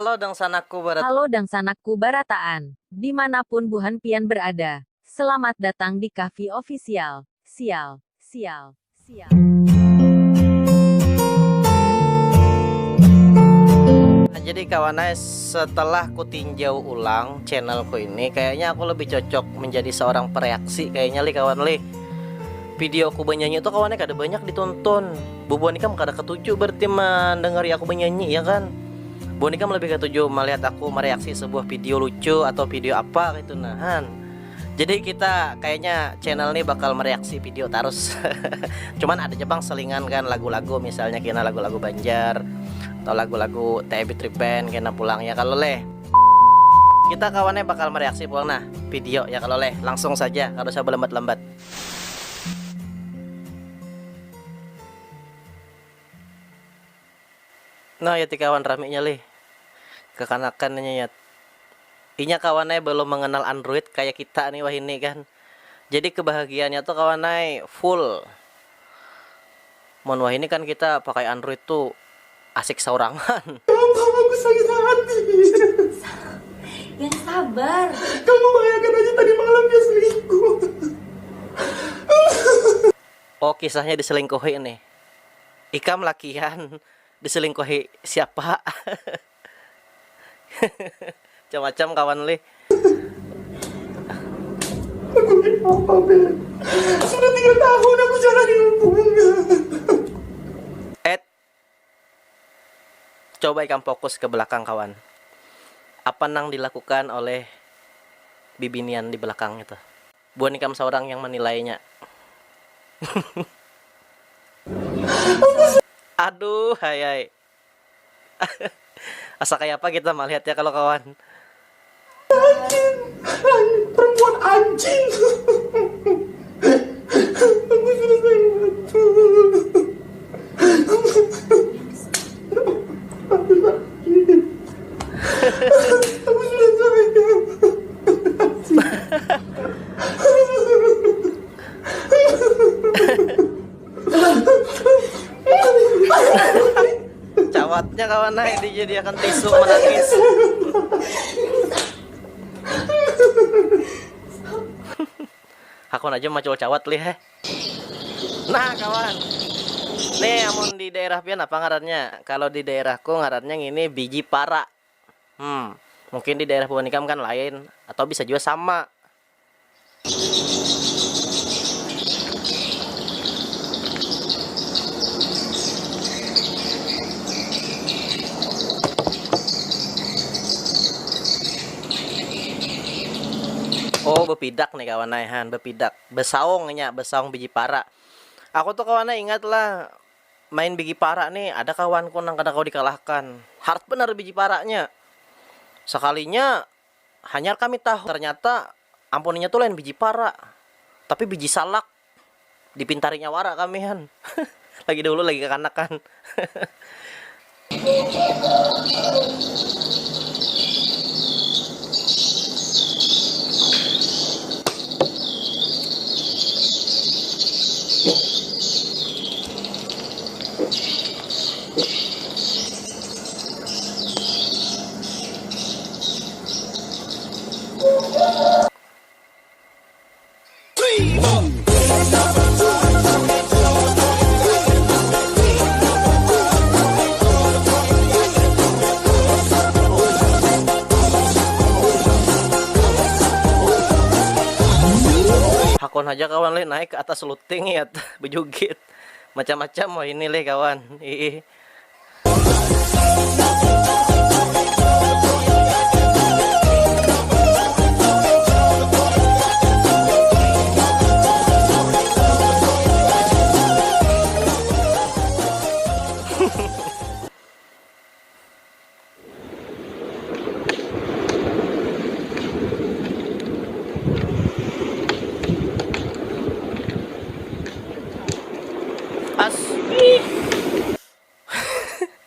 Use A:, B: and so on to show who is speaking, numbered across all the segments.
A: Halo dangsanakku barat.
B: Halo dangsanakku barataan, dimanapun Buhan Pian berada. Selamat datang di Kahfi Official. Sial.
A: Nah, jadi kawannya setelah ku tinjau ulang channelku ini, kayaknya aku lebih cocok menjadi seorang pereaksi kayaknya li kawan li. Video aku bernyanyi itu kawannya kada banyak ditonton. Bu Bonika kada ketujuh berarti mendengari aku bernyanyi ya kan. Bonika lebih ketujuh melihat aku mereaksi sebuah video lucu atau video apa gitu nahan. Jadi kita kayaknya channel ini bakal mereaksi video terus. Cuman ada Jepang selingan kan lagu-lagu, misalnya kena lagu-lagu Banjar atau lagu-lagu TB Tripen kena pulang ya kalau leh. Kita kawannya bakal mereaksi pulang nah video ya kalau leh. Langsung saja kalau saya berlembat-lembat. Nah ya kawan ramenya leh. Kekanakannya ya. Inya kawannya belum mengenal Android kayak kita nih wah ini kan. Jadi kebahagiaannya tuh kawannya full. Mon wah ini kan kita pakai Android tuh asik saurangan.
C: Aku sakit hati.
D: Yang sabar.
C: Kamu bayangkan aja tadi malam dia selingkuh.
A: Oh kisahnya diselingkuhi nih. Ikam lakian diselingkuhi siapa? Macam-macam kawan li.
C: Aku ini apa Ben? Sudah 3 tahun aku jalani hubungan.
A: Coba ikam fokus ke belakang kawan. Apa nang dilakukan oleh bibinian di belakang itu? Buan ikam seorang yang menilainya. Aduh, hai. Asa kayak apa kita melihat ya kalau kawan.
C: Anjing, perempuan anjing. Aku sudah betul. Aku sakit. Aku sudah sakit.
A: Cawatnya kawan nah dijadikan tisu menangis. Aku aja macul cawat li heh. Nah kawan, nih amun di daerah pian apa ngarannya? Kalau di daerahku ngarannya ini biji para. Mungkin di daerah Buanikam kan lain atau bisa juga sama. Oh bepidak nih kawan naihan bepidak besaungnya besaung biji para. Aku tuh kawannya ingat lah main biji para nih ada kawanku nang kada kau dikalahkan. Hard bener biji paranya. Sekalinya hanya kami tahu ternyata ampuninya tuh lain biji para tapi biji salak dipintarinya wara kami han. Lagi dulu lagi kekanakan. Hakon aja kawan le naik ke atas luting ya bejugit macam-macam wah ini le kawan. Ih.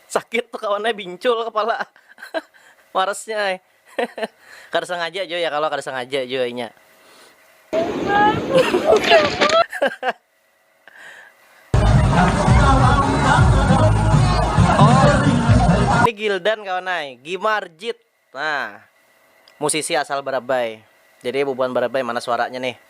A: Sakit tuh kawannya bincul kepala. Waresnya. Kada sengaja jo ya kalau kada sengaja jo nya. Gildan kawan ay, Gimarjit. Nah, musisi asal Barabai. Jadi bubuan Barabai mana suaranya nih?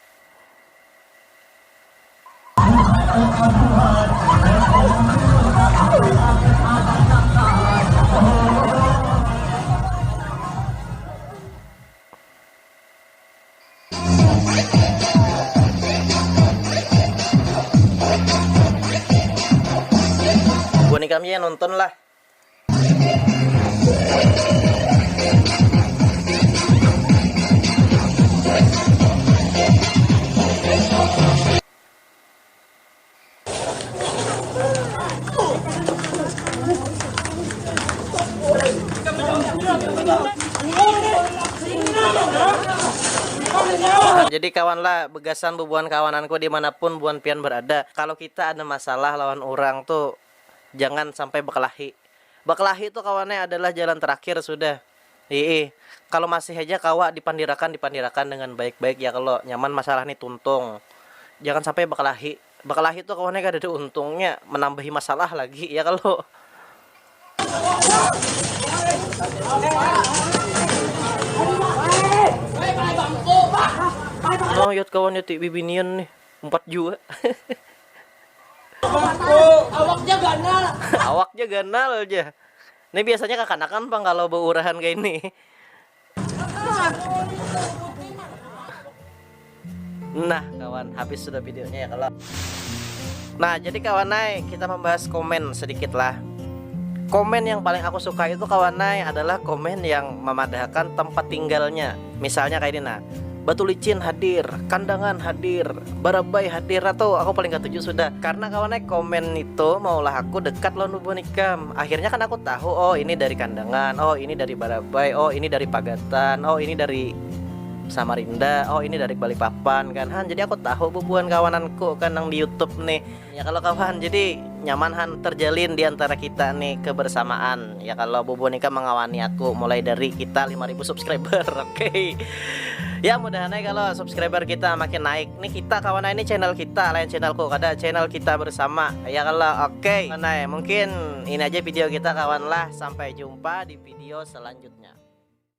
A: Buan kami ya nonton lah. Jadi kawan lah, begasan bubuan kawananku dimanapun buan pian berada. Kalau kita ada masalah lawan orang tuh jangan sampai berkelahi. Berkelahi itu kawannya adalah jalan terakhir sudah. Kalau masih aja kawa dipandirakan dengan baik-baik ya, kalau nyaman masalah nih tuntung. Jangan sampai berkelahi. Berkelahi itu kawannya gak ada untungnya, menambahi masalah lagi ya kalau. Oh, yot kawannya ti bibinian nih 4 juga.
C: Awaknya ganal.
A: Awaknya ganal aja. Ini biasanya kekanakan bang kalau beurahan kayak ini. Nah kawan, habis sudah videonya ya kalau. Nah jadi kawanai, kita membahas komen sedikit lah. Komen yang paling aku suka itu kawanai adalah komen yang memadahkan tempat tinggalnya. Misalnya kayak ini nah, Batu Licin hadir, Kandangan hadir, Barabai hadir, atau aku paling ketujuh sudah. Karena kawannya komen itu maulah aku dekat lawan bubuan ikam. Akhirnya kan aku tahu, oh ini dari Kandangan, oh ini dari Barabai, oh ini dari Pagatan, oh ini dari Samarinda, oh ini dari Balikpapan kan Han. Jadi aku tahu bubuan kawananku kan yang di YouTube nih. Ya kalau kawan, jadi nyaman Han terjalin di antara kita nih kebersamaan. Ya kalau bubuan ikam mengawani aku mulai dari kita 5.000 subscriber. Oke. Ya mudah-mudahan kalau subscriber kita makin naik. Nih kita kawan ini channel kita, lain channelku, ada channel kita bersama. Ya kalau oke. Nah, mungkin ini aja video kita kawan lah. Sampai jumpa di video selanjutnya.